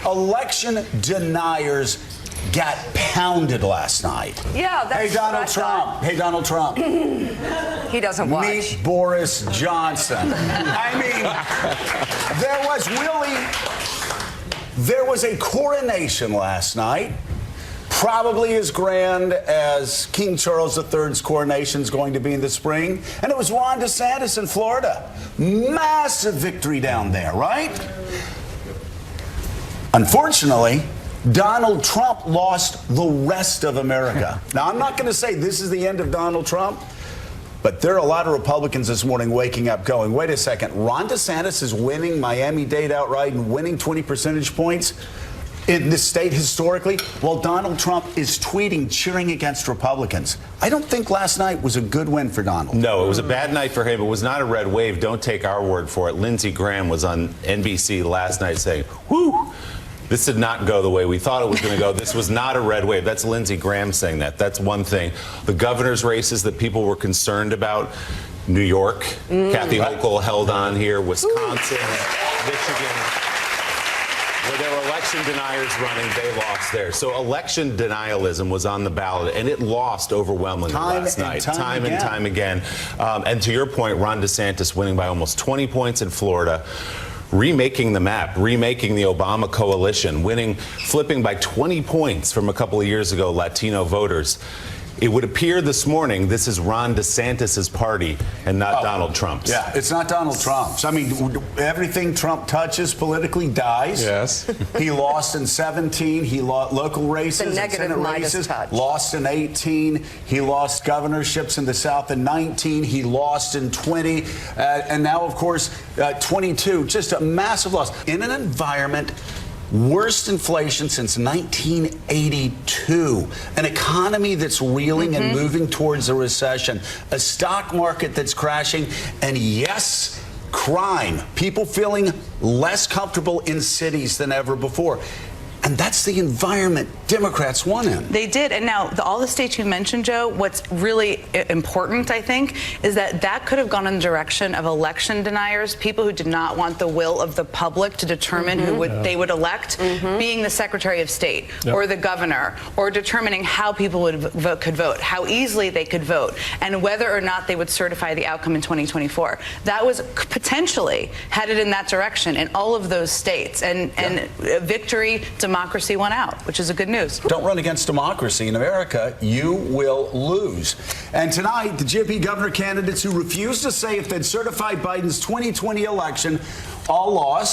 election deniers got pounded last night. Yeah, that's Hey, Donald Trump. Hey, Donald Trump. He doesn't watch. Meet Boris Johnson. I mean, there was a coronation last night, probably as grand as King Charles III's coronation is going to be in the spring. And it was Ron DeSantis in Florida. Massive victory down there, right? Unfortunately, Donald Trump lost the rest of America. Now, I'm not going to say this is the end of Donald Trump, but there are a lot of Republicans this morning waking up going, wait a second, Ron DeSantis is winning Miami-Dade outright and winning 20 percentage points in this state historically, while Donald Trump is tweeting, cheering against Republicans. I don't think last night was a good win for Donald. No, it was a bad night for him. It was not a red wave. Don't take our word for it. Lindsey Graham was on NBC last night saying, whoo, this did not go the way we thought it was going to go. This was not a red wave. That's Lindsey Graham saying that. That's one thing. The governor's races that people were concerned about, New York, Kathy Hochul held on here, Wisconsin, Michigan, where there were election deniers running, they lost there. So election denialism was on the ballot, and it lost overwhelmingly last night. Time and time again. And to your point, Ron DeSantis winning by almost 20 points in Florida, remaking the map, remaking the Obama coalition, winning, flipping by 20 points from a couple of years ago, Latino voters. It would appear this morning this is Ron DeSantis' party and not Donald Trump's. Yeah, it's not Donald Trump's. I mean, everything Trump touches politically dies. Yes. He lost in 17. He lost local races, and Senate races. Lost in 18. He lost governorships in the South in 19. He lost in 20. And now, of course, 22. Just a massive loss. In an environment, worst inflation since 1982, an economy that's reeling and moving towards a recession, a stock market that's crashing, and yes, crime. People feeling less comfortable in cities than ever before. And that's the environment Democrats won in. They did. And now, all the states you mentioned, Joe, what's really important, I think, is that that could have gone in the direction of election deniers, people who did not want the will of the public to determine who they would elect, being the Secretary of State or the governor, or determining how people could vote, how easily they could vote, and whether or not they would certify the outcome in 2024. That was potentially headed in that direction in all of those states. And victory, democracy won out, which is a good news. Don't run against democracy in America. You will lose. And tonight, the GOP governor candidates who refused to say if they'd certify Biden's 2020 election all lost.